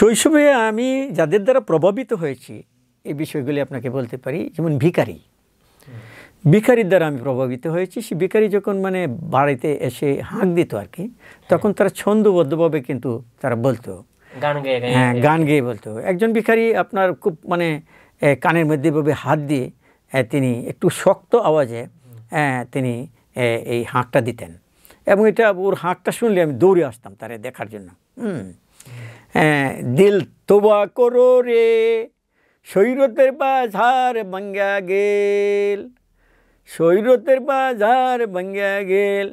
শৈশবে আমি যাদের দ্বারা প্রভাবিত হয়েছি এই বিষয়গুলি আপনাকে বলতে পারি। যেমন ভিখারির দ্বারা আমি প্রভাবিত হয়েছি। সে ভিখারি যখন মানে বাড়িতে এসে হাঁক দিত আর কি, তখন তারা ছন্দবদ্ধভাবে কিন্তু তারা বলতো, গান গেয়ে বলতো। একজন ভিখারি আপনার খুব মানে কানের মধ্যে ভাবে হাত দিয়ে তিনি একটু শক্ত আওয়াজে তিনি এই হাঁকটা দিতেন, এবং এটা ওর হাঁকটা শুনলে আমি দৌড়ে আসতাম তারে দেখার জন্য। দিল তোবা করো রে সৈরতের বাজার ভাঙ্গা গেল, সৈরতের বাজার ভাঙ্গা গেল।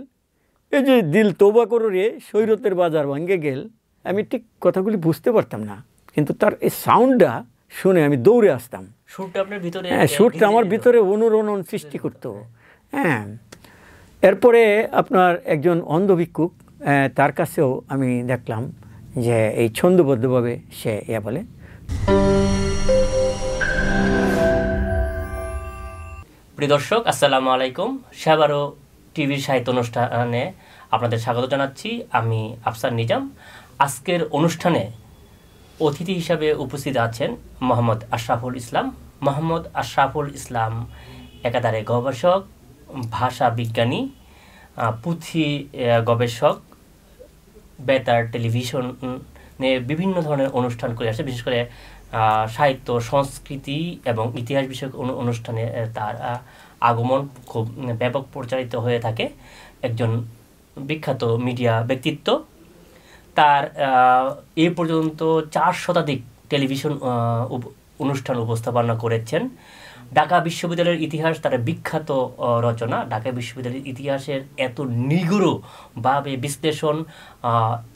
এই যে দিল তোবা করো রে সৈরতের বাজার ভাঙ্গে গেল, আমি ঠিক কথাগুলি বুঝতে পারতাম না, কিন্তু তার এই সাউন্ডটা শুনে আমি দৌড়ে আসতাম। সুরটা আমার ভিতরে অনুরণন সৃষ্টি করতো। এরপরে আপনার একজন অন্ধ ভিক্ষুক, তার কাছেও আমি দেখলাম যে এই ছন্দবদ্ধভাবে সে বলে। প্রিয় দর্শক, আসসালামু আলাইকুম। সাবারো টিভির সাহিত্য অনুষ্ঠানে আপনাদের স্বাগত জানাচ্ছি। আমি আফসার নিজাম। আজকের অনুষ্ঠানে অতিথি হিসাবে উপস্থিত আছেন মোহাম্মদ আশরাফুল ইসলাম। মোহাম্মদ আশরাফুল ইসলাম একাধারে গবেষক, ভাষা বিজ্ঞানী, পুঁথি গবেষক, বেতার টেলিভিশনে বিভিন্ন ধরনের অনুষ্ঠান করে আসে। বিশেষ করে সাহিত্য, সংস্কৃতি এবং ইতিহাস বিষয়ক অনুষ্ঠানে তার আগমন খুব ব্যাপক প্রচারিত হয়ে থাকে। একজন বিখ্যাত মিডিয়া ব্যক্তিত্ব। তার এ পর্যন্ত 4 শতাধিক টেলিভিশন অনুষ্ঠান উপস্থাপনা করেছেন। ঢাকা বিশ্ববিদ্যালয়ের ইতিহাস তার বিখ্যাত রচনা। ঢাকা বিশ্ববিদ্যালয়ের ইতিহাসের এত নিগূঢ়ভাবে বিশ্লেষণ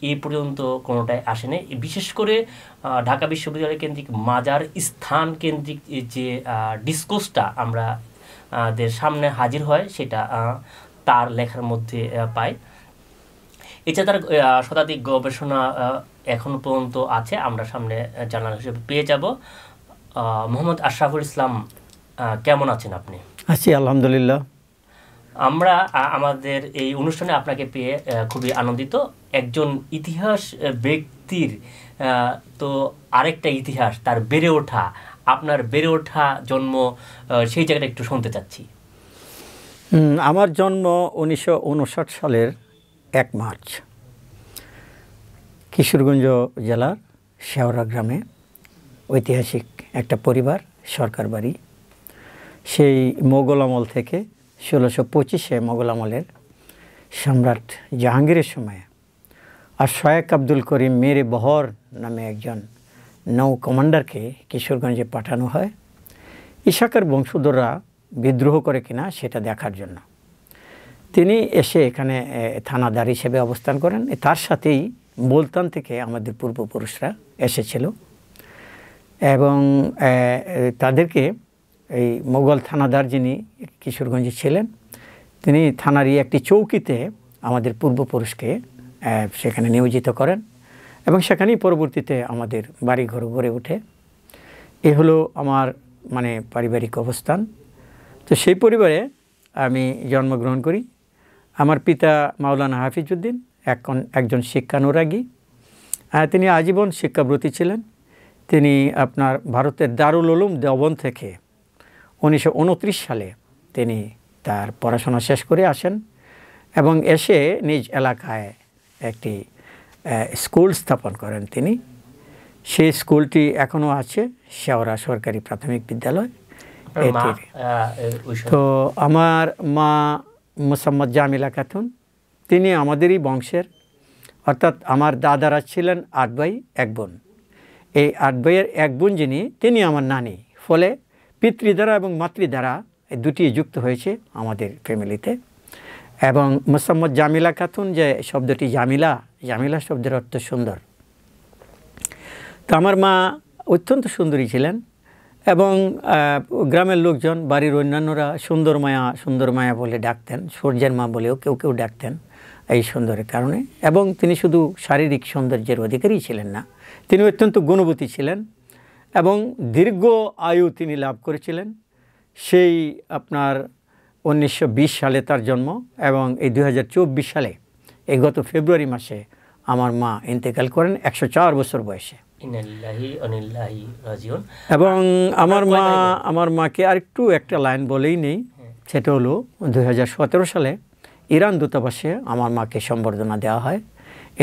এই পর্যন্ত কোনোটাই আসেনি। বিশেষ করে ঢাকা বিশ্ববিদ্যালয় কেন্দ্রিক মাজার স্থান কেন্দ্রিক যে ডিসকোর্সটা আমরা সামনে হাজির হয়, সেটা তার লেখার মধ্যে পাই। এছাড়া তার শতাধিক গবেষণা এখনো পর্যন্ত আছে, আমরা সামনে জার্নাল হিসেবে পেয়ে যাব। মোহাম্মদ আশরাফুল ইসলাম, কেমন আছেন আপনি? আছি আলহামদুলিল্লাহ। আমরা আমাদের এই অনুষ্ঠানে আপনাকে পেয়ে খুবই আনন্দিত। একজন ইতিহাস ব্যক্তির তো আরেকটা ইতিহাস, তার বেড়ে ওঠা, আপনার বেড়ে ওঠা জন্ম, সেই জায়গাটা একটু শুনতে চাচ্ছি। আমার জন্ম 1959 সালের 1 মার্চ কিশোরগঞ্জ জেলার শেওড়া গ্রামে। ঐতিহাসিক একটা পরিবার, সরকার বাড়ি। সেই মোগল আমল থেকে 1625-এ মোগল আমলের সম্রাট জাহাঙ্গীরের সময়ে আর শায়েখ আব্দুল করিম মেরে বহর নামে একজন নৌ কমান্ডারকে কিশোরগঞ্জে পাঠানো হয় ইশাকের বংশধররা বিদ্রোহ করে কিনা সেটা দেখার জন্য। তিনি এসে এখানে থানাদার হিসেবে অবস্থান করেন। তার সাথেই মুলতান থেকে আমাদের পূর্বপুরুষরা এসেছিল, এবং তাদেরকে এই মোগল থানাদার যিনি কিশোরগঞ্জে ছিলেন, তিনি থানারই একটি চৌকিতে আমাদের পূর্বপুরুষকে সেখানে নিয়োজিত করেন, এবং সেখানেই পরবর্তীতে আমাদের বাড়িঘর গড়ে ওঠে। এ হলো আমার মানে পারিবারিক অবস্থান। তো সেই পরিবারে আমি জন্মগ্রহণ করি। আমার পিতা মাওলানা হাফিজউদ্দিন একজন শিক্ষানুরাগী। তিনি আজীবন শিক্ষাব্রতী ছিলেন। তিনি আপনার ভারতের দারুল উলুম দেওবন্দ থেকে 1929 সালে তিনি তার পড়াশোনা শেষ করে আসেন, এবং এসে নিজ এলাকায় একটি স্কুল স্থাপন করেন তিনি। সেই স্কুলটি এখনও আছে, শেওড়া সরকারি প্রাথমিক বিদ্যালয়। তো আমার মা মোসাম্মদ জামিলা খাতুন, তিনি আমাদেরই বংশের, অর্থাৎ আমার দাদারা ছিলেন 8 ভাই 1 বোন। এই 8 ভাইয়ের 1 বোন যিনি, তিনি আমার নানি। ফলে পিতৃদ্বারা এবং মাতৃদ্বারা দুটি যুক্ত হয়েছে আমাদের ফ্যামিলিতে। এবং মোসাম্মদ জামিলা খাতুন, যে শব্দটি জামিলা শব্দের অর্থ সুন্দর। তো আমার মা অত্যন্ত সুন্দরী ছিলেন, এবং গ্রামের লোকজন, বাড়ির অন্যান্যরা সুন্দর মায়া বলে ডাকতেন, সূর্যের মা বলেও কেউ ডাকতেন এই সুন্দরের কারণে। এবং তিনি শুধু শারীরিক সৌন্দর্যের অধিকারী ছিলেন না, তিনি অত্যন্ত গুণবতী ছিলেন, এবং দীর্ঘ আয়ু তিনি লাভ করেছিলেন। সেই আপনার 1920 সালে তার জন্ম, এবং এই 2024 সালে এই গত ফেব্রুয়ারি মাসে আমার মা ইন্তেকাল করেন 104 বছর বয়সে। ইন্নালিল্লাহি ওয়া ইন্না ইলাইহি রাজিউন। এবং আমার মাকে আরেকটু একটা লাইন বলেই নেই, সেটা হলো 2017 সালে ইরান দূতাবাসে আমার মাকে সম্বর্ধনা দেওয়া হয়।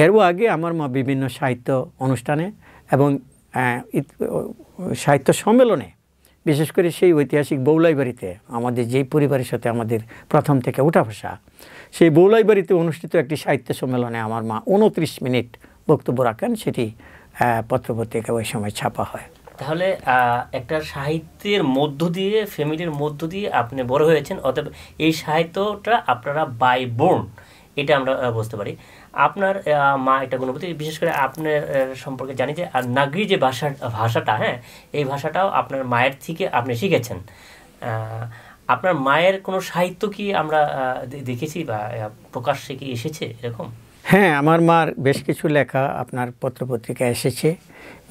এরও আগে আমার মা বিভিন্ন সাহিত্য অনুষ্ঠানে এবং সাহিত্য সম্মেলনে, বিশেষ করে সেই ঐতিহাসিক বৌলাই বাড়িতে, আমাদের যেই পরিবারের সাথে আমাদের প্রথম থেকে উঠা বসা, সেই বৌলাই বাড়িতে অনুষ্ঠিত একটি সাহিত্য সম্মেলনে আমার মা 29 মিনিট বক্তব্য রাখেন। সেটি পত্রপত্রিকা ওই সময় ছাপা হয়। তাহলে একটা সাহিত্যের মধ্য দিয়ে, ফ্যামিলির মধ্য দিয়ে আপনি বড় হয়েছেন, অতএব এই সাহিত্যটা আপনারা বাই বোর্ন, এটা আমরা বুঝতে পারি। আপনার মা এটা গুণবতী, বিশেষ করে আপনার সম্পর্কে জানি যে নাগরি যে ভাষাটা, হ্যাঁ, এই ভাষাটাও আপনার মায়ের থেকে আপনি শিখেছেন। আপনার মায়ের কোনো সাহিত্য কি আমরা দেখেছি বা প্রকাশ্যে কি এসেছে এরকম? হ্যাঁ, আমার মার বেশ কিছু লেখা আপনার পত্রপত্রিকায় এসেছে।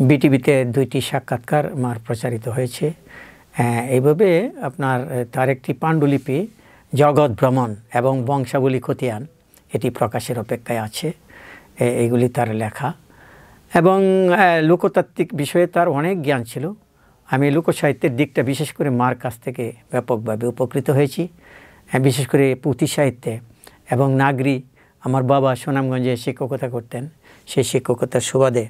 বিটিভিতে 2টি সাক্ষাৎকার মার প্রচারিত হয়েছে। এইভাবে আপনার তার একটি পাণ্ডুলিপি জগৎ ভ্রমণ এবং বংশাবলী খতিয়ান, এটি প্রকাশের অপেক্ষায় আছে। এইগুলি তার লেখা। এবং লোকতাত্ত্বিক বিষয়ে তার অনেক জ্ঞান ছিল। আমি লোকসাহিত্যের দিকটা বিশেষ করে মার কাছ থেকে ব্যাপকভাবে উপকৃত হয়েছি, বিশেষ করে পুঁথি সাহিত্যে এবং নাগরি। আমার বাবা সুনামগঞ্জে শিক্ষকতা করতেন, সেই শিক্ষকতার সুবাদে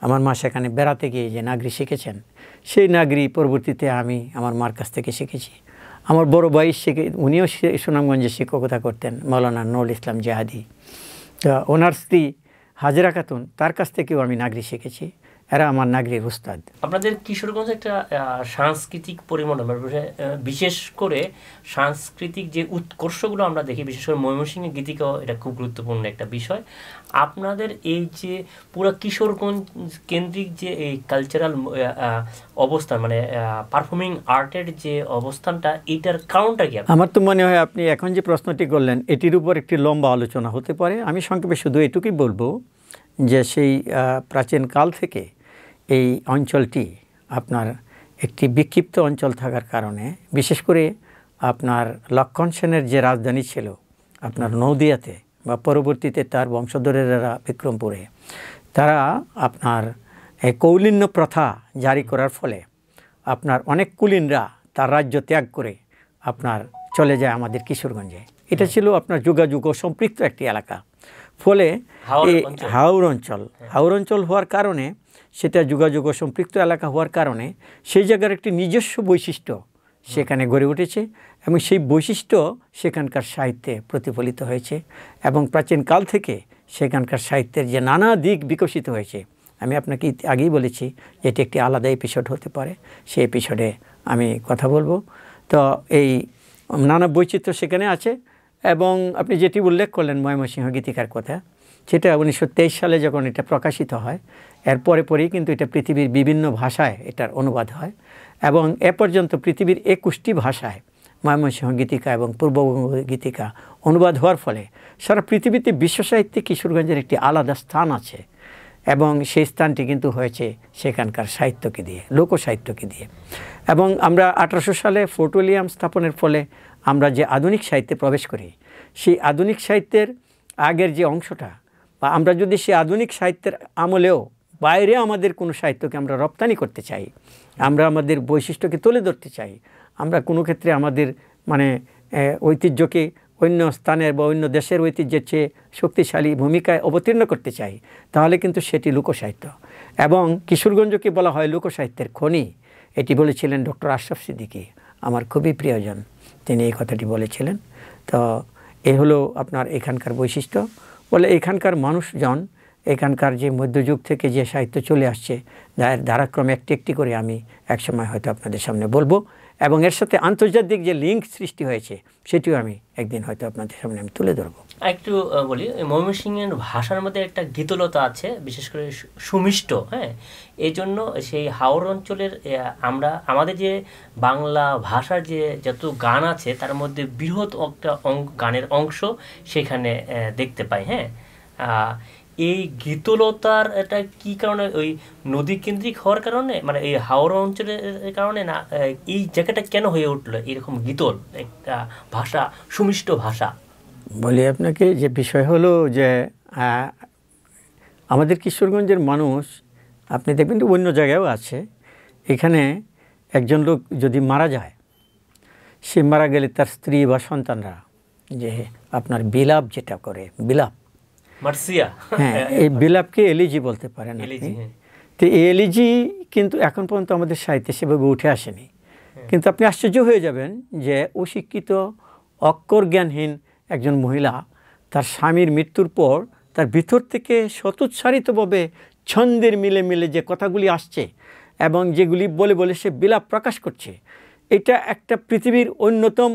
আমার মা সেখানে বেড়াতে গিয়ে যে নাগরি শিখেছেন, সেই নাগরি পরবর্তীতে আমি আমার মার কাছ থেকে শিখেছি। আমার বড় ভাই উনিও সুনামগঞ্জে শিক্ষকতা করতেন, মৌলানা নুরুল ইসলাম জাহাদি। তো ওনার স্ত্রী হাজেরা খাতুন, তার কাছ থেকেও আমি নাগরি শিখেছি। এরা আমার নাগরির উস্তাদ। আপনাদের কিশোরগঞ্জ একটা সাংস্কৃতিক পরিমণ্ডল, বিশেষ করে সাংস্কৃতিক যে উৎকর্ষগুলো আমরা দেখি, বিশেষ করে ময়মনসিংহের গীতিকাও এটা খুব গুরুত্বপূর্ণ একটা বিষয়। আপনাদের এই যে পুরো কিশোরগঞ্জ কেন্দ্রিক যে এই কালচারাল অবস্থান, মানে পারফর্মিং আর্টের যে অবস্থানটা, এটার কারণটা কি? আমার তো মনে হয় আপনি এখন যে প্রশ্নটি করলেন, এটির উপর একটি লম্বা আলোচনা হতে পারে। আমি সংক্ষেপে শুধু এটুকুই বলবো যে সেই প্রাচীন কাল থেকে এই অঞ্চলটি আপনার একটি বিক্ষিপ্ত অঞ্চল থাকার কারণে, বিশেষ করে আপনার লক্ষণ সেনের যে রাজধানী ছিল আপনার নওদিয়াতে, বা পরবর্তীতে তার বংশধরেরা বিক্রমপুরে, তারা আপনার এই কৌলিন্য প্রথা জারি করার ফলে আপনার অনেক কুলীনরা তার রাজ্য ত্যাগ করে আপনার চলে যায় আমাদের কিশোরগঞ্জে। এটা ছিল আপনার যোগাযোগ ও সম্পৃক্ত একটি এলাকা। ফলে এই হাওর অঞ্চল হওয়ার কারণে, সেটা যোগাযোগ ও সম্পৃক্ত এলাকা হওয়ার কারণে সেই জায়গার একটি নিজস্ব বৈশিষ্ট্য সেখানে গড়ে উঠেছে এবং সেই বৈশিষ্ট্য সেখানকার সাহিত্যে প্রতিফলিত হয়েছে। এবং প্রাচীনকাল থেকে সেখানকার সাহিত্যের যে নানা দিক বিকশিত হয়েছে, আমি আপনাকে আগেই বলেছি যে এটি একটি আলাদা এপিসোড হতে পারে, সেই এপিসোডে আমি কথা বলবো। তো এই নানা বৈচিত্র্য সেখানে আছে। এবং আপনি যেটি উল্লেখ করলেন ময়মনসিংহ গীতিকার কথা, সেটা 1923 সালে যখন এটা প্রকাশিত হয়, এর পরেই কিন্তু এটা পৃথিবীর বিভিন্ন ভাষায় এটার অনুবাদ হয়। এবং এ পর্যন্ত পৃথিবীর 21টি ভাষায় ময়মনসিংহ গীতিকা এবং পূর্ববঙ্গ গীতিকা অনুবাদ হওয়ার ফলে সারা পৃথিবীতে বিশ্ব সাহিত্যে কিশোরগঞ্জের একটি আলাদা স্থান আছে। এবং সেই স্থানটি কিন্তু হয়েছে সেখানকার সাহিত্যকে দিয়ে, লোকসাহিত্যকে দিয়ে। এবং আমরা 1800 সালে ফোর্ট উইলিয়াম স্থাপনের ফলে আমরা যে আধুনিক সাহিত্যে প্রবেশ করি, সেই আধুনিক সাহিত্যের আগের যে অংশটা, বা আমরা যদি সেই আধুনিক সাহিত্যের আমলেও বাইরে আমাদের কোনো সাহিত্যকে আমরা রপ্তানি করতে চাই, আমরা আমাদের বৈশিষ্ট্যকে তুলে ধরতে চাই, আমরা কোনো ক্ষেত্রে আমাদের মানে ঐতিহ্যকে অন্য স্থানের বা অন্য দেশের ঐতিহ্যের চেয়ে শক্তিশালী ভূমিকায় অবতীর্ণ করতে চাই, তাহলে কিন্তু সেটি লোকসাহিত্য। এবং কিশোরগঞ্জকে বলা হয় লোকসাহিত্যের খনি, এটি বলেছিলেন ডক্টর আশরাফ সিদ্দিকী, আমার খুবই প্রিয়জন, তিনি এই কথাটি বলেছিলেন। তো এই হলো আপনার এখানকার বৈশিষ্ট্য। বলে এখানকার মানুষজন, এখানকার যে মধ্যযুগ থেকে যে সাহিত্য চলে আসছে, যার ধারাক্রমে একটি একটি করে আমি একসময় হয়তো আপনাদের সামনে বলবো। এবং এর সাথে আন্তর্জাতিক যে লিঙ্ক সৃষ্টি হয়েছে, সেটিও আমি একদিন হয়তো আপনাদের সামনে আমি তুলে ধরবো। একটু বলি, ময়মনসিংহের ভাষার মধ্যে একটা গীতলতা আছে, বিশেষ করে সুমিষ্ট। হ্যাঁ, এই জন্য সেই হাওর অঞ্চলের আমাদের যে বাংলা ভাষার যে যত গান আছে, তার মধ্যে বৃহৎ একটা গানের অংশ সেখানে দেখতে পাই। হ্যাঁ, এই গীতলতার এটা কি কারণে? ওই নদী কেন্দ্রিক হওয়ার কারণে, মানে এই হাওড়া অঞ্চলের কারণে, না এই জায়গাটা কেন হয়ে উঠলো এরকম গীতল একটা ভাষা, সুমিষ্ট ভাষা? বলি আপনাকে, যে বিষয় হলো যে আমাদের কিশোরগঞ্জের মানুষ আপনি দেখবেন যে অন্য জায়গায়ও আছে। এখানে একজন লোক যদি মারা যায়, সে মারা গেলে তার স্ত্রী বা সন্তানরা যে আপনার বিলাপ যেটা করে, বিলাপ, মার্সিয়া, হ্যাঁ, এই বিলাপকে এলিজি বলতে পারেন এলিজি, আপনি। হ্যাঁ। তো এই এলিজি কিন্তু এখন পর্যন্ত আমাদের সাহিত্যে সেভাবে উঠে আসেনি। কিন্তু আপনি আশ্চর্য হয়ে যাবেন যে অশিক্ষিত, অক্ষর জ্ঞানহীন একজন মহিলা তার স্বামীর মৃত্যুর পর তার ভিতর থেকে স্বতঃসারিতভাবে ছন্দের মিলে মিলে যে কথাগুলি আসছে এবং যেগুলি বলে বলে সে বিলাপ প্রকাশ করছে, এটা একটা পৃথিবীর অন্যতম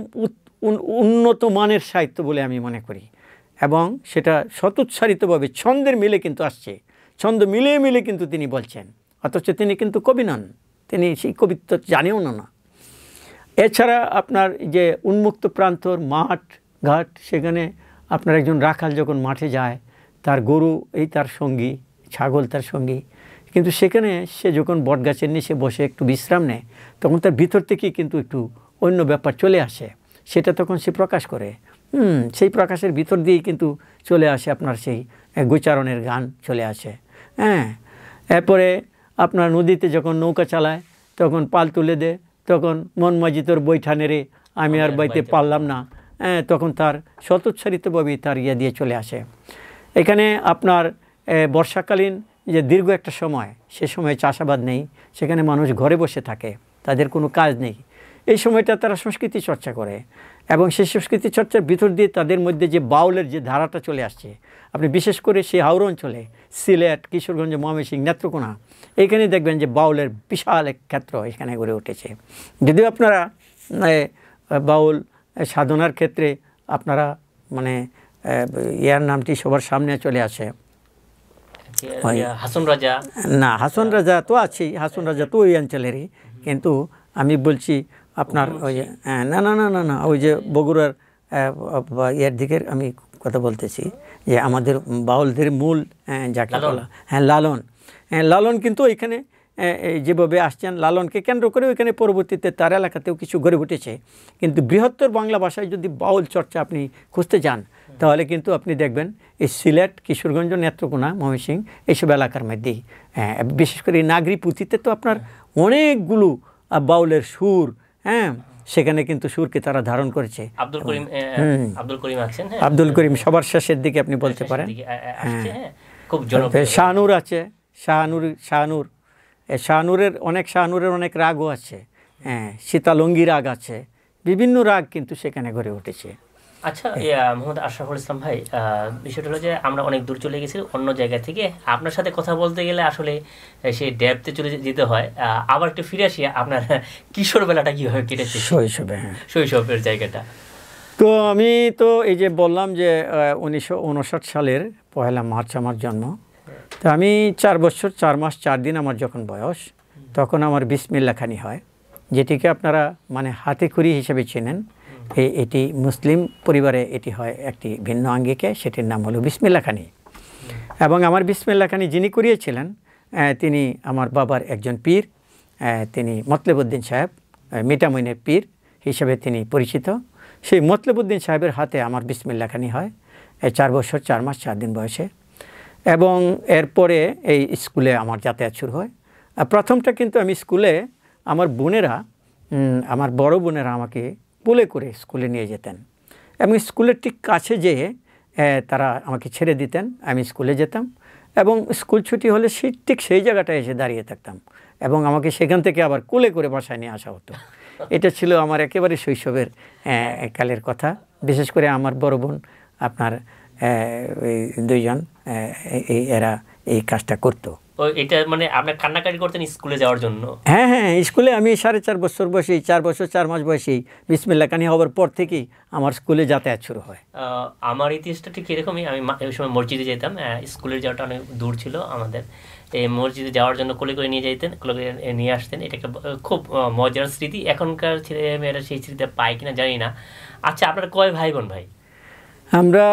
উন্নত মানের সাহিত্য বলে আমি মনে করি। এবং সেটা স্বতঃসারিতভাবে ছন্দের মিলে কিন্তু আসছে, ছন্দ মিলিয়ে মিলে কিন্তু তিনি বলছেন, অথচ তিনি কিন্তু কবি নন, তিনি সেই কবিত্ব জানেও না। এছাড়া আপনার যে উন্মুক্ত প্রান্তর, মাঠ ঘাট, সেখানে আপনার একজন রাখাল যখন মাঠে যায়, তার গরু এই তার সঙ্গী, ছাগল তার সঙ্গী, কিন্তু সেখানে সে যখন বটগাছের নিচে বসে একটু বিশ্রাম নেয়, তখন তার ভিতর থেকেই কিন্তু একটু অন্য ব্যাপার চলে আসে, সেটা তখন সে প্রকাশ করে। সেই প্রকাশের ভিতর দিয়েই কিন্তু চলে আসে আপনার সেই গোচারণের গান চলে আসে। হ্যাঁ, এরপরে আপনার নদীতে যখন নৌকা চালায়, তখন পাল তুলে দেয়, তখন মন মাঝি তোর বৈঠানে রে, আমি আর বাইতে পারলাম না, হ্যাঁ, তখন তার স্বতঃসারিতভাবেই তার ইয়ে দিয়ে চলে আসে। এখানে আপনার বর্ষাকালীন যে দীর্ঘ একটা সময়, সে সময় চাষাবাদ নেই, সেখানে মানুষ ঘরে বসে থাকে, তাদের কোনো কাজ নেই। এই সময়টা তারা সংস্কৃতি চর্চা করে এবং সেই সংস্কৃতি চর্চার ভিতর দিয়ে তাদের মধ্যে যে বাউলের যে ধারাটা চলে আসছে, আপনি বিশেষ করে সেই হাওড় অঞ্চলে, সিলেট, কিশোরগঞ্জ, ময়মনসিংহ, নেত্রকোনা, এইখানে দেখবেন যে বাউলের বিশাল এক ক্ষেত্র এখানে গড়ে উঠেছে। যদিও আপনারা বাউল সাধনার ক্ষেত্রে আপনারা মানে ইয়ার নামটি সবার সামনে চলে আসে, হাসন রাজা। না, হাসন রাজা তো আছেই, হাসন রাজা তো ওই অঞ্চলেরই, কিন্তু আমি বলছি আপনার ওই যে না না না না না ওই যে বগুড়ার ইয়ার দিকের আমি কথা বলতেছি, যে আমাদের বাউলদের মূল যাকে বলা, হ্যাঁ, লালন। লালন কিন্তু ওইখানে যেভাবে আসছেন, লালনকে কেন্দ্র করে ওইখানে পরবর্তীতে তার এলাকাতেও কিছু গড়ে উঠেছে। কিন্তু বৃহত্তর বাংলা ভাষায় যদি বাউল চর্চা আপনি খুঁজতে যান, তাহলে কিন্তু আপনি দেখবেন এই সিলেট, কিশোরগঞ্জ, নেত্রকোনা, ময়মনসিংহ এইসব এলাকার মধ্যেই, বিশেষ করে এই নাগরী পুঁথিতে তো আপনার অনেকগুলো বাউলের সুর, হ্যাঁ, সেখানে কিন্তু সুরকে তারা ধারণ করেছে। আব্দুল করিম আছেন, আব্দুল করিম সবার শেষের দিকে আপনি বলতে পারেন। খুব জনপ্রিয়। শাহনূর আছে, শাহনূরের অনেক রাগও আছে, হ্যাঁ, সীতালঙ্গী রাগ আছে, বিভিন্ন রাগ কিন্তু সেখানে গড়ে উঠেছে। আচ্ছা, মোহাম্মদ আশরাফুল ইসলাম ভাই, বিষয়টা হলো যে আমরা অনেক দূর চলে গেছি অন্য জায়গা থেকে, আপনার সাথে কথা বলতে গেলে আসলে সেই ডেপথে চলে যেতে হয়। আবার একটু ফিরে আসি, আপনার কিশোর বেলাটা কীভাবে কেটেছে, শৈশবের জায়গাটা? তো আমি তো এই যে বললাম যে 1959 সালের 1 মার্চ আমার জন্ম। তো আমি 4 বছর 4 মাস 4 দিন আমার যখন বয়স, তখন আমার বিসমিল্লাহ খানি হয়, যেটিকে আপনারা মানে হাতেখড়ি হিসেবে চেনেন। এটি মুসলিম পরিবারে এটি হয় একটি ভিন্ন আঙ্গিকে, সেটির নাম হলো বিসমিল্লাহ খানি। এবং আমার বিসমিল্লাহ খানি যিনি করিয়েছিলেন, তিনি আমার বাবার একজন পীর, তিনি মতলেবউদ্দিন সাহেব, মিঠামইনের পীর হিসেবে তিনি পরিচিত। সেই মতলেবউদ্দিন সাহেবের হাতে আমার বিসমিল্লাহ খানি হয় 4 বছর 4 মাস 4 দিন বয়সে। এবং এরপরে এই স্কুলে আমার যাতায়াত শুরু হয়। প্রথমটা কিন্তু আমি স্কুলে, আমার বোনেরা, আমার বড় বোনেরা আমাকে কোলে করে স্কুলে নিয়ে যেতেন এবং স্কুলের ঠিক কাছে যেয়ে তারা আমাকে ছেড়ে দিতেন, আমি স্কুলে যেতাম এবং স্কুল ছুটি হলে ঠিক সেই জায়গাটায় এসে দাঁড়িয়ে থাকতাম এবং আমাকে সেখান থেকে আবার কোলে করে বাসায় নিয়ে আসা হতো। এটা ছিল আমার একেবারে শৈশবের কালের কথা। বিশেষ করে আমার বড় বোন আপনার দুইজন এরা এই কাজটা করতো। এটা মানে আপনি কান্নাকাটি করতেন স্কুলে যাওয়ার জন্য? হ্যাঁ হ্যাঁ, স্কুলে আমি 4.5 বছর বয়সেই, 4 বছর 4 মাস বয়সেই বিসমিল্লাহ খানি হওয়ার পর থেকেই আমার স্কুলে যাতায়াত শুরু হয়। আমার ইতিহাসটা ঠিক এরকমই। আমি ওই সময় মসজিদে যেতাম, স্কুলের যাওয়াটা অনেক দূর ছিল আমাদের, এই মসজিদে যাওয়ার জন্য কোলে করে নিয়ে যেতেন, কোলে করে নিয়ে আসতেন। এটা একটা খুব মজার স্মৃতি। এখনকার ছেলে মেয়েরা সেই স্মৃতিটা পায় কিনা জানি না। আচ্ছা, আপনার কয় ভাই বোন ভাই? আমরা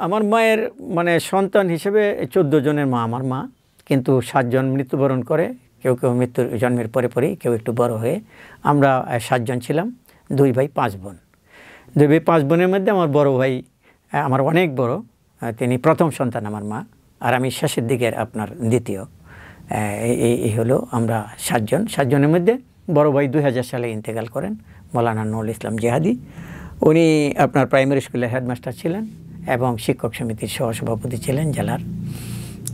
আমার মায়ের মানে সন্তান হিসেবে 14 জনের মা আমার মা, কিন্তু 7 জন মৃত্যুবরণ করে, কেউ জন্মের পরে পরেই, কেউ একটু বড় হয়ে। আমরা 7 জন ছিলাম, 2 ভাই 5 বোন। 2 ভাই 5 বোনের মধ্যে আমার বড় ভাই আমার অনেক বড়, তিনি প্রথম সন্তান আমার মা, আর আমি শেষের দিকের আপনার দ্বিতীয়। এই হলো আমরা 7 জন। 7 জনের মধ্যে বড় ভাই 2000 সালে ইন্তেকাল করেন, মৌলানা নুরুল ইসলাম জিহাদি। উনি আপনার প্রাইমারি স্কুলের হেডমাস্টার ছিলেন এবং শিক্ষক সমিতির সহসভাপতি ছিলেন জেলার।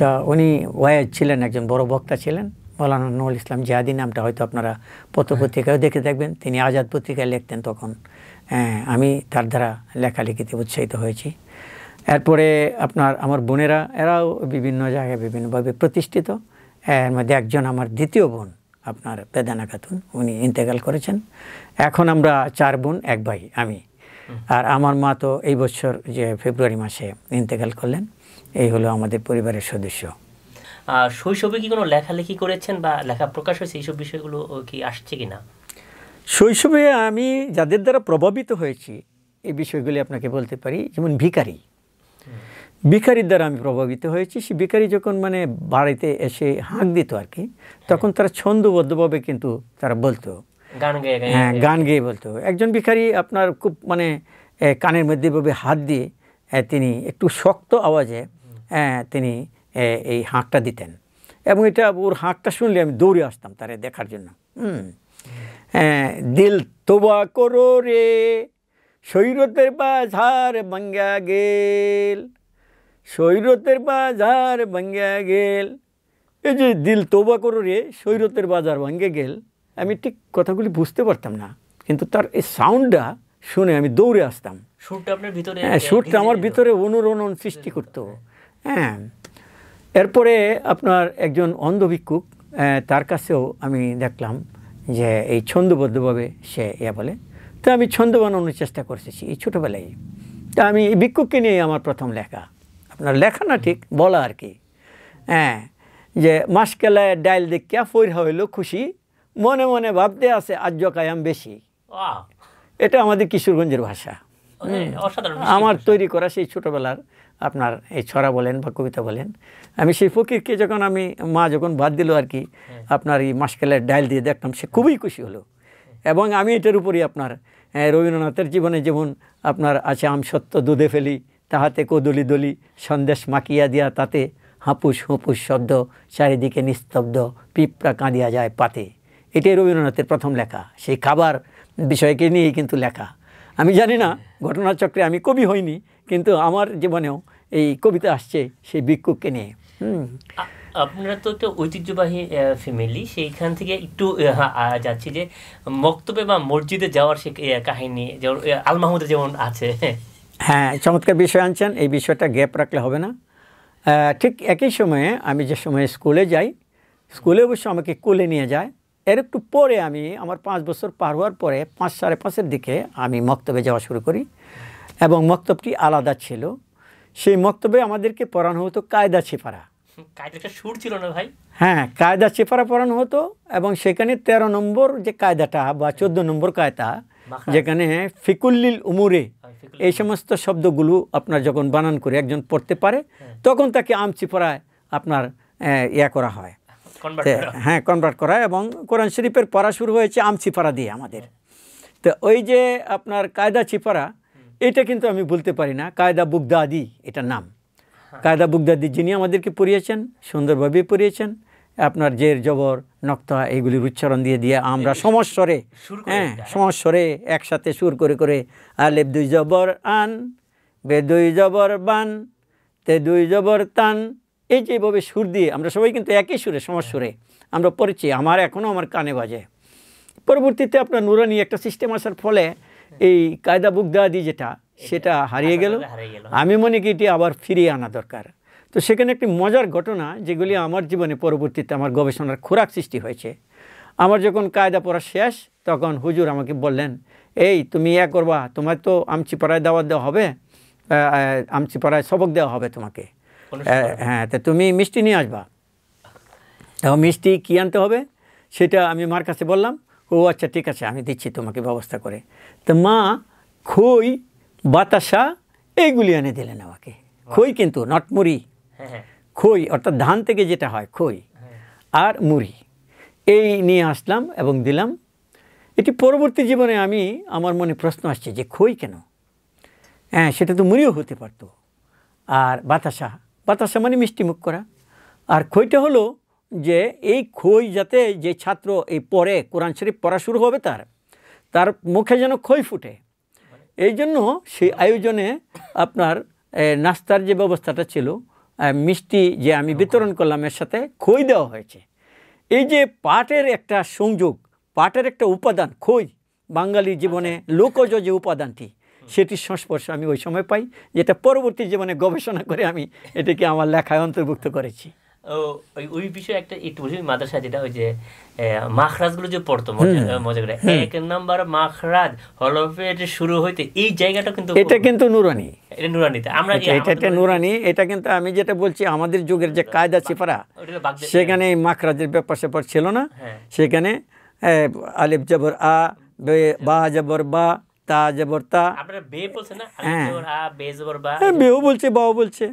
তা উনি ওয়াইজ ছিলেন, একজন বড় বক্তা ছিলেন। মৌলানা নুরুল ইসলাম জিহাদি নামটা হয়তো আপনারা পত্রপত্রিকায় দেখে দেখবেন, তিনি আজাদ পত্রিকায় লিখতেন তখন। আমি তার দ্বারা লেখালেখিতে উৎসাহিত হয়েছি। এরপরে আপনার আমার বোনেরা, এরাও বিভিন্ন জায়গায় বিভিন্নভাবে প্রতিষ্ঠিত। এর মধ্যে একজন আমার দ্বিতীয় বোন আপনার বেদানা খাতুন, উনি ইন্তেকাল করেছেন। এখন আমরা 4 বোন 1 ভাই, আমি। আর আমার মা তো এই বছর যে ফেব্রুয়ারি মাসে ইন্তেকাল করলেন। এই হলো আমাদের পরিবারের সদস্য। শৈশবে কি কোনো লেখালেখি করেছেন বা লেখা প্রকাশ হয়েছে, এইসব বিষয়গুলো কি আসছে কিনা? শৈশবে আমি যাদের দ্বারা প্রভাবিত হয়েছি এই বিষয়গুলি আপনাকে বলতে পারি। যেমন ভিখারির দ্বারা আমি প্রভাবিত হয়েছি। সে ভিখারি যখন মানে বাড়িতে এসে হাঁক দিত আর কি, তখন তারা ছন্দবদ্ধভাবে কিন্তু তারা বলতো, গান গেয়ে বলতো। একজন ভিখারি আপনার খুব মানে কানের মধ্যে ভাবে হাত দিয়ে তিনি একটু শক্ত আওয়াজে তিনি এই হাঁকটা দিতেন, এবং এটা ওর হাঁকটা শুনলে আমি দৌড়ে আসতাম তারে দেখার জন্য। দিল তোবা করো রে, সৈরতের বাজার ভাঙ্গা গেল, সৈরতের বাজার ভাঙ্গা গেল। এই যে দিল তোবা করো রে, সৈরতের বাজার ভাঙ্গে গেল, আমি ঠিক কথাগুলি বুঝতে পারতাম না, কিন্তু তার এই সাউন্ডটা শুনে আমি দৌড়ে আসতাম। সুরটা আমার ভিতরে অনুরণন সৃষ্টি করতো। এরপরে আপনার একজন অন্ধ ভিক্ষুক, তার কাছেও আমি দেখলাম যে এই ছন্দবদ্ধভাবে সে বলে। তো আমি ছন্দ বানানোর চেষ্টা করতেছি এই ছোটোবেলায়। তা আমি এই ভিক্ষুককে নিয়ে আমার প্রথম লেখা, আপনার লেখা না ঠিক বলা আর কি। যে মাসকেলায় ডাইল দেখিয়া ফইরা হইল খুশি, মনে মনে ভাবতে আছে আজ্য কায়াম বেশি। এটা আমাদের কিশোরগঞ্জের ভাষা, আমার তৈরি করা সেই ছোটোবেলার আপনার এই ছড়া বলেন বা কবিতা বলেন। আমি সেই ফকিরকে যখন আমি মা যখন ভাত দিল আর কি আপনার এই মাসকেলায় ডাইল দিয়ে দেখলাম, সে খুবই খুশি হলো। এবং আমি এটার উপরই আপনার রবীন্দ্রনাথের জীবনে যেমন আপনার আছে, আম সত্য দুধে ফেলি তাহাতে কদলি দলি, সন্দেশ মাখিয়া দিয়া তাতে হাঁপুস হুঁপুস শব্দ, চারিদিকে নিস্তব্ধ, পিঁপড়া কাঁদিয়া যায় পাতে। এটাই রবীন্দ্রনাথের প্রথম লেখা। সেই খাবার বিষয়কে নিয়েই কিন্তু লেখা। আমি জানি না ঘটনাচক্রে আমি কবি হইনি, কিন্তু আমার জীবনেও এই কবিতা আসছে সেই ভিক্ষুককে নিয়ে। আপনারা তো একটা ঐতিহ্যবাহী ফ্যামিলি, সেইখান থেকে একটু যাচ্ছি যে মক্তবে বা মসজিদে যাওয়ার সে কাহিনী যেমন আল মাহমুদের যেমন আছে। হ্যাঁ, চমৎকার বিষয় আনছেন। এই বিষয়টা গ্যাপ রাখলে হবে না। ঠিক একই সময়ে আমি যে সময়ে স্কুলে যাই, স্কুলে অবশ্য আমাকে কোলে নিয়ে যায়। এর একটু পরে আমি আমার 5 বছর পার হওয়ার পরে 5 সাড়ে 5-এর দিকে আমি মক্তবে যাওয়া শুরু করি, এবং মক্তবটি আলাদা ছিল। সেই মক্তবে আমাদেরকে পড়ানো হতো কায়দা ছিপারা। সুর ছিল না ভাই? হ্যাঁ, কায়দা ছিপারা পড়ানো হতো, এবং সেখানে 13 নম্বর যে কায়দাটা বা 14 নম্বর কায়দা, যেখানে ফিকুল্লিল উমুরে এই সমস্ত শব্দগুলো আপনার যখন বানান করে একজন পড়তে পারে, তখন তাকে আমচিপড়ায় আপনার করা হয়, হ্যাঁ কনভার্ট করা। এবং কোরআন শরীফের পড়া শুরু হয়েছে আমচিপাড়া দিয়ে আমাদের। তো ওই যে আপনার কায়দা ছিপারা, এটা কিন্তু আমি বলতে পারি না। কায়দা বুগদাদি এটার নাম। কায়দা বুগদাদি যিনি আমাদেরকে পড়িয়েছেন, সুন্দরভাবে পড়িয়েছেন। আপনার জের জবর নক্তা এইগুলির উচ্চারণ দিয়ে দিয়ে আমরা সমস্বরে, সমস্বরে একসাথে সুর করে করে আলেফ 2 জবর আন, বে 2 জবর বান, তে 2 জবর তান, এই যেভাবে সুর দিয়ে আমরা সবাই কিন্তু একই সুরে সমস্বরে আমরা পড়েছি। আমার এখনও আমার কানে বাজে। পরবর্তীতে আপনার নুরানি একটা সিস্টেম আসার ফলে এই কায়দা বুগদাদি যেটা, সেটা হারিয়ে গেল। আমি মনে করি এটি আবার ফিরিয়ে আনা দরকার। তো সেখানে একটি মজার ঘটনা, যেগুলি আমার জীবনে পরবর্তীতে আমার গবেষণার খোরাক সৃষ্টি হয়েছে। আমার যখন কায়দা পড়া শেষ, তখন হুজুর আমাকে বললেন, এই তুমি করবা, তোমার তো আমচিপাড়ায় দাওয়াত দেওয়া হবে, আমচিপাড়ায় সবক দেওয়া হবে তোমাকে। হ্যাঁ, তা তুমি মিষ্টি নিয়ে আসবা। তাও মিষ্টি কী আনতে হবে সেটা আমি মার কাছে বললাম। ও আচ্ছা ঠিক আছে, আমি দিচ্ছি তোমাকে ব্যবস্থা করে। তো মা খই, বাতাসা এইগুলি এনে দিলেন আমাকে। খই কিন্তু নট মুড়ি, খই অর্থাৎ ধান থেকে যেটা হয় খই, আর মুড়ি এই নিয়ে আসলাম এবং দিলাম। এটি পরবর্তী জীবনে আমার মনে প্রশ্ন আসছে যে খই কেন? হ্যাঁ, সেটা তো মুড়িও হতে পারতো। আর বাতাসা, বাতাসা মানে মিষ্টি মুখ করা। আর খইটা হলো যে এই খই যাতে যে ছাত্র এই পড়ে কোরআন শরীফ পড়া শুরু হবে তার মুখে যেন খই ফুটে, এই জন্য সেই আয়োজনে আপনার নাস্তার যে ব্যবস্থাটা ছিল, মিষ্টি যে আমি বিতরণ করলাম এর সাথে খই দেওয়া হয়েছে। এই যে পাটের একটা সংযোগ, পাটের একটা উপাদান খই, বাঙালি জীবনে লোকজ যে উপাদানটি, সেটির সংস্পর্শ আমি ওই সময় পাই, যেটা পরবর্তী জীবনে গবেষণা করে আমি এটাকে আমার লেখায় অন্তর্ভুক্ত করেছি। ওই বিষয়ে একটা একটু বলি, মাদ্রাসা যেটা ওই যে মাখরাজগুলো যে পড়তো মজা করে, 1 নম্বর মাখরাজ হরফের শুরু হইতে এই জায়গাটা কিন্তু এটা কিন্তু নুরানি, এটা নুরানিতে আমরা এটা নুরানি। এটা কিন্তু আমি যেটা বলছি আমাদের যুগের যে কায়দা সিফারা, সেখানে মাখরাজের ব্যাপার স্যাপার ছিল না। সেখানে আলিফ জবর আ, বা জবর বা, তা জবর তা, আপনারা বে বলছেন না, আলিফ জবর আ, বে জবর বা, বেও বলছে বাও বলছে।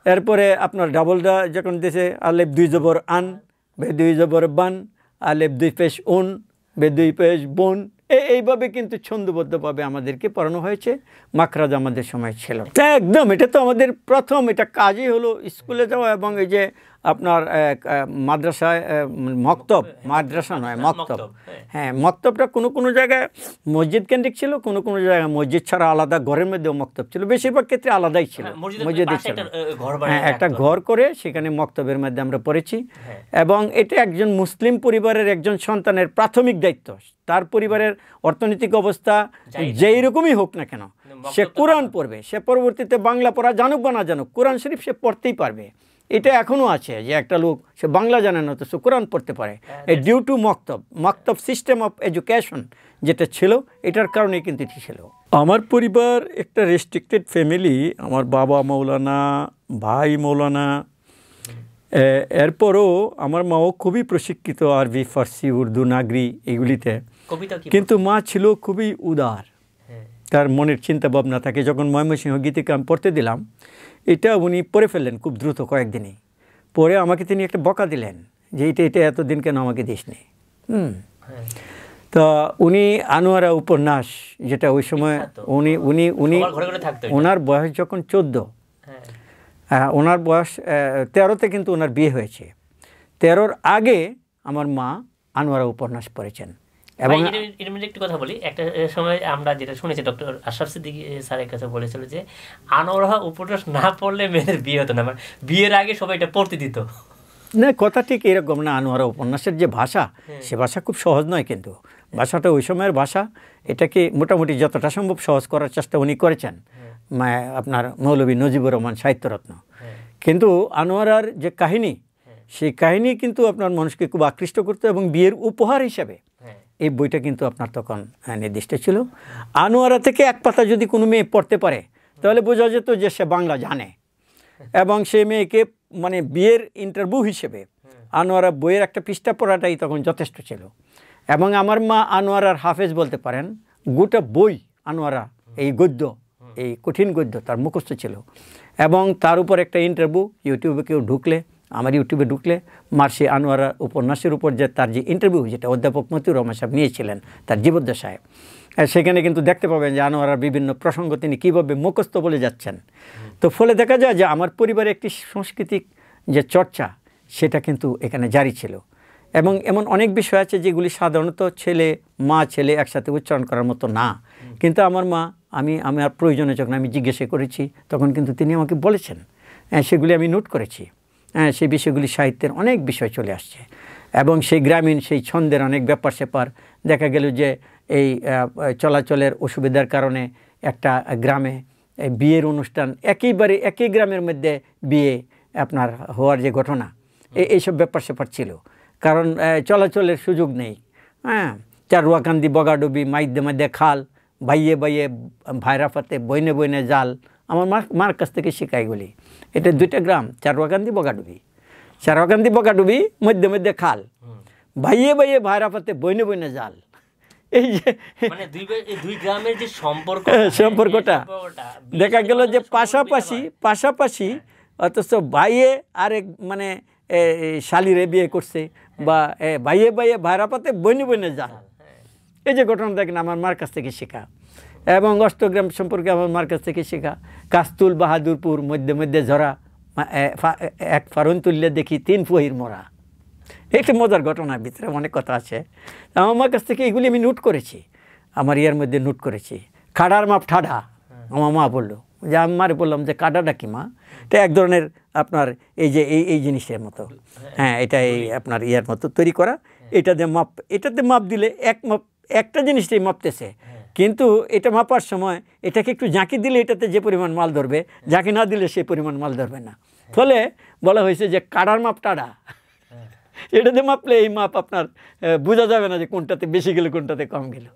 এরপরে আপনার ডাবলটা যখন দিয়েছে আলেফ 2 জবর আন, বে 2 জবর বান, আলেফ 2 পেশ উন, বে 2 পেশ বন, এইভাবে কিন্তু ছন্দবদ্ধভাবে আমাদেরকে পড়ানো হয়েছে। মাখরাজ আমাদের সময় ছিল একদম, এটা তো আমাদের প্রথম এটা কাজই হলো স্কুলে যাওয়া এবং এই যে আপনার মাদ্রাসায় মক্তব, মাদ্রাসা নয় মক্তব, হ্যাঁ মক্তবটা কোনো কোনো জায়গায় মসজিদ কেন্দ্রিক ছিল, কোনো কোনো জায়গায় মসজিদ ছাড়া আলাদা ঘরের মধ্যেও মক্তব ছিল, বেশিরভাগ ক্ষেত্রে আলাদাই ছিল, মসজিদে ছিল। হ্যাঁ, একটা ঘর করে সেখানে মক্তবের মধ্যে আমরা পড়েছি। এবং এটা একজন মুসলিম পরিবারের একজন সন্তানের প্রাথমিক দায়িত্ব, তার পরিবারের অর্থনৈতিক অবস্থা যেই রকমই হোক না কেন, সে কোরআন পড়বে। সে পরবর্তীতে বাংলা পড়া জানুক বা না জানুক, কোরআন শরীফ সে পড়তেই পারবে। এটা এখনও আছে যে একটা লোক সে বাংলা জানে না তো সে কোরআন পড়তে পারে, ডিউ টু মক্তব সিস্টেম অফ এডুকেশন যেটা ছিল, এটার কারণে কিন্তু এটি ছিল। আমার পরিবার একটা রেস্ট্রিক্টেড ফ্যামিলি, আমার বাবা মৌলানা, ভাই মৌলানা, এরপরও আমার মাও খুবই প্রশিক্ষিত আরবি, ফার্সি, উর্দু, নাগরি এগুলিতে, কিন্তু মা ছিল খুবই উদার, তার মনের চিন্তা ভাবনা থাকে। যখন ময়মনসিংহ গীতিকা আমি পড়তে দিলাম, এটা উনি পড়ে ফেললেন খুব দ্রুত কয়েকদিনেই, পরে আমাকে তিনি একটা বকা দিলেন যে এটা এতদিন কেন আমাকে দিসনি। তা উনি আনোয়ারা উপন্যাস, যেটা ওই সময় উনি ওনার বয়স যখন 14, ওনার বয়স 13তে কিন্তু ওনার বিয়ে হয়েছে, 13র আগে আমার মা আনোয়ারা উপন্যাস পড়েছেন। এবং একটু কথা বলি, একটা সময় আমরা যেটা শুনেছি ডক্টর আশরাফ সিদ্দিকী স্যারের কাছে বলেছিল যে আনোয়ারা উপন্যাস না পড়লে মেয়েদের বিয়ে হতো না, মানে বিয়ের আগে সবাই এটা পড়তে দিত না। কথা ঠিক এরকম না, আনোয়ারা উপন্যাসের যে ভাষা, সে ভাষা খুব সহজ নয়, কিন্তু ভাষাটা ওই সময়ের ভাষা, এটাকে মোটামুটি যতটা সম্ভব সহজ করার চেষ্টা উনি করেছেন, আপনার মৌলভী নজিবুর রহমান সাহিত্যরত্ন। কিন্তু আনোয়ারার যে কাহিনী, সেই কাহিনী কিন্তু আপনার মানুষকে খুব আকৃষ্ট করতো, এবং বিয়ের উপহার হিসাবে এই বইটা কিন্তু আপনার তখন নির্দিষ্ট ছিল। আনোয়ারা থেকে এক পাতা যদি কোনো মেয়ে পড়তে পারে, তাহলে বোঝা যেত যে সে বাংলা জানে, এবং সে মেয়েকে মানে বিয়ের ইন্টারভিউ হিসেবে আনোয়ারা বইয়ের একটা পৃষ্ঠা পড়াটাই তখন যথেষ্ট ছিল। এবং আমার মা আনোয়ারার হাফেজ বলতে পারেন, গোটা বই আনোয়ারা এই গদ্য, এই কঠিন গদ্য তার মুখস্থ ছিল। এবং তার উপর একটা ইন্টারভিউ, ইউটিউবে কেউ ঢুকলে, আমার ইউটিউবে ঢুকলে মার্শি আনোয়ারা উপন্যাসের উপর যে তার যে ইন্টারভিউ, যেটা অধ্যাপক মতিউর রহমান সাহেব নিয়েছিলেন তার জীবদ্দশায়, সেখানে কিন্তু দেখতে পাবেন যে আনোয়ারার বিভিন্ন প্রসঙ্গ তিনি কীভাবে মুখস্থ বলে যাচ্ছেন। তো ফলে দেখা যায় যে আমার পরিবারে একটি সাংস্কৃতিক যে চর্চা, সেটা কিন্তু এখানে জারি ছিল। এবং এমন অনেক বিষয় আছে যেগুলি সাধারণত মা ছেলে একসাথে উচ্চারণ করার মতো না, কিন্তু আমার মা, আমার প্রয়োজনে যখন আমি জিজ্ঞাসা করেছি, তখন কিন্তু তিনি আমাকে বলেছেন, সেগুলি আমি নোট করেছি। সেই বিষয়গুলি সাহিত্যের অনেক বিষয় চলে আসছে, এবং সেই গ্রামীণ সেই ছন্দের অনেক ব্যাপার স্যাপার দেখা গেল যে এই চলাচলের অসুবিধার কারণে একটা গ্রামে বিয়ের অনুষ্ঠান, একেবারে একই গ্রামের মধ্যে বিয়ে আপনার হওয়ার যে ঘটনা, এইসব ব্যাপার স্যাপার ছিল, কারণ চলাচলের সুযোগ নেই। চারুয়াকান্দি বগাডুবি, মাইদে মাইদে খাল, বাইয়ে বাইয়ে ভাইরা ফাতে, বইনে বইনে জাল, আমার মার কাছ থেকে শেখাইগুলি। এটা 2টা গ্রাম, চারুয়াকান্দি বগাডুবি, চারুয়াকান্দি বগাডুবি, মধ্যে মধ্যে খাল, বাইয়ে বাইয়ে ভাইরা ফাতে, বইনে বইনে জাল। এই যে মানে দুই গ্রামের যে সম্পর্কটা দেখা গেল যে পাশাপাশি, অথচ ভাইয়ে আরেক মানে শালিরে বিয়ে করছে, বা বাইয়ে বাইয়ে ভাইরা পাতে, বইনে বইনে জাল। এই যে ঘটনা দেখেন আমার মার কাছ থেকে শেখা। এবং অষ্টগ্রাম সম্পর্কে আমার মার কাছ থেকে শেখা, কাস্তুল বাহাদুরপুর, মধ্যে মধ্যে ঝরা, এক ফারুন তুললে দেখি 3 ফহির মরা। একটা মজার ঘটনার ভিতরে অনেক কথা আছে। আমার মার কাছ থেকে এগুলি আমি নোট করেছি, আমার ইয়ার মধ্যে নোট করেছি। খাড়ার মাপ ঠাডা, আমার মা বললো যে, আমি মারে বললাম যে কাডাটা কি মা? এটা এক ধরনের আপনার এই যে এই জিনিসের মতো, হ্যাঁ এটা এই আপনার ইয়ার মতো তৈরি করা, এটাতে মাপ দিলে একটা জিনিসটাই মাপতেছে, কিন্তু এটা মাপার সময় এটাকে একটু ঝাঁকি দিলে এটাতে যে পরিমাণ মাল ধরবে, ঝাঁকি না দিলে সেই পরিমাণ মাল ধরবে না। ফলে বলা হয়েছে যে কাডার মাপ টাডা, এটাতে মাপলে এই মাপ আপনার বোঝা যাবে না যে কোনটাতে বেশি গেল কোনটাতে কম গেল।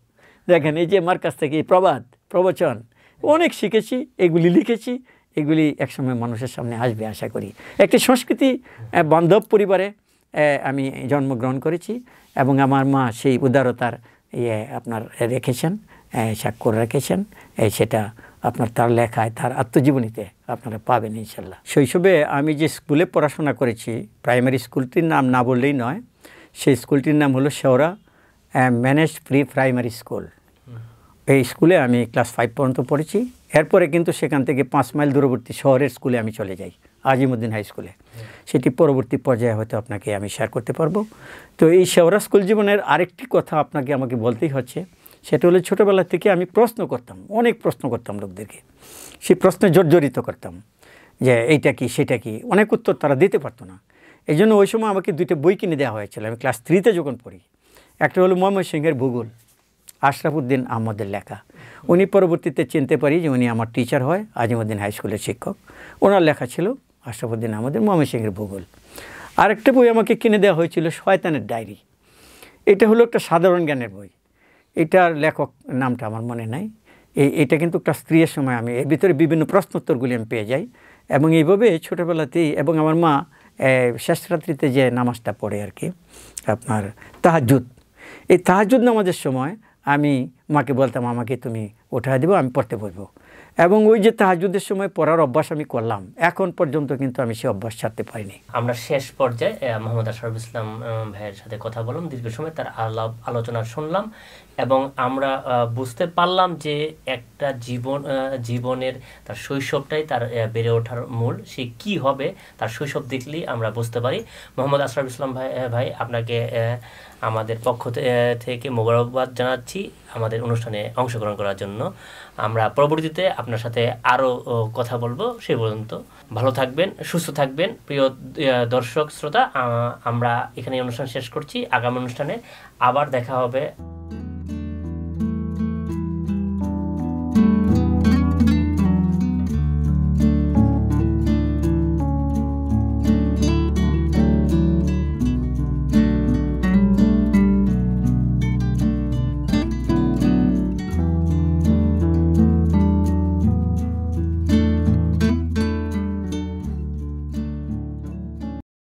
দেখেন এই যে আমার কাছ থেকে এই প্রবচন অনেক শিখেছি, এগুলি লিখেছি, এগুলি একসময় মানুষের সামনে আসবে আশা করি। একটি সংস্কৃতি বান্ধব পরিবারে আমি জন্মগ্রহণ করেছি এবং আমার মা সেই উদারতার আপনার রেখেছেন, স্বাক্ষর রেখেছেন, সেটা আপনার তার লেখায়, তার আত্মজীবনীতে আপনারা পাবেন ইনশাল্লাহ। শৈশবে আমি যে স্কুলে পড়াশোনা করেছি, প্রাইমারি স্কুলটির নাম না বললেই নয়, সেই স্কুলটির নাম হলো শেওড়া ম্যানেজড প্রি প্রাইমারি স্কুল। এই স্কুলে আমি ক্লাস 5 পর্যন্ত পড়েছি। এরপরে কিন্তু সেখান থেকে 5 মাইল দূরবর্তী শহরের স্কুলে আমি চলে যাই, আজিমউদ্দিন হাই স্কুলে। সেটি পরবর্তী পর্যায়ে হয়তো আপনাকে আমি শেয়ার করতে পারবো। তো এই শেওড়া স্কুল জীবনের আরেকটি কথা আমাকে বলতেই হচ্ছে, সেটা হলো ছোটোবেলা থেকে আমি প্রশ্ন করতাম, অনেক প্রশ্ন করতাম লোকদেরকে। সেই প্রশ্নে জর্জরিত করতাম যে এইটা কি সেটা কি, অনেক উত্তর তারা দিতে পারতো না। এই জন্য ওই সময় আমাকে 2টা বই কিনে দেওয়া হয়েছিল আমি ক্লাস 3-তে যখন পড়ি। একটা হলো ময়মনসিংহের ভূগোল, আশরাফুদ্দিন আহমদের লেখা। উনি পরবর্তীতে চিনতে পারি যে উনি আমার টিচার হয়, আজিমউদ্দিন হাই স্কুলের শিক্ষক। ওনার লেখা ছিল আশরাফুদ্দিন আহমদের ময়মনসিংহের ভূগোল। আরেকটা বই আমাকে কিনে দেওয়া হয়েছিল শয়তানের ডায়েরি। এটা হলো একটা সাধারণ জ্ঞানের বই, এটার লেখক নামটা আমার মনে নাই। এটা কিন্তু ক্লাস 3-এর সময় আমি এর ভিতরে বিভিন্ন প্রশ্নোত্তরগুলি আমি পেয়ে যাই। এবং এইভাবে ছোটোবেলাতেই, এবং আমার মা শেষ রাত্রিতে যে নামাজটা পড়ে আর কি, আপনার তাহাজ্জুদ, এই তাহাজ্জুদ নামাজের সময় আমি মাকে বলতাম আমাকে তুমি উঠায় দেবো, আমি পড়তে বলবো। এবং ওই যে তাহাজ্জুদের সময় পড়ার অভ্যাস আমি করলাম, এখন পর্যন্ত কিন্তু আমি সেই অভ্যাস ছাড়তে পারিনি। আমরা শেষ পর্যায়ে মোহাম্মদ আশরাফুল ইসলাম ভাইয়ের সাথে কথা বললাম, দীর্ঘ সময় তার আলোচনা শুনলাম এবং আমরা বুঝতে পারলাম যে একটা জীবনের তার শৈশবটাই তার বেড়ে ওঠার মূল। সে কি হবে তার শৈশব দেখলেই আমরা বুঝতে পারি। মোহাম্মদ আশরাফুল ইসলাম ভাই আপনাকে আমাদের পক্ষ থেকে মোবারকবাদ জানাচ্ছি আমাদের অনুষ্ঠানে অংশগ্রহণ করার জন্য। আমরা পরবর্তীতে আপনার সাথে আরও কথা বলবো। সে পর্যন্ত ভালো থাকবেন, সুস্থ থাকবেন। প্রিয় দর্শক শ্রোতা, আমরা এখানে অনুষ্ঠান শেষ করছি। আগামী অনুষ্ঠানে আবার দেখা হবে।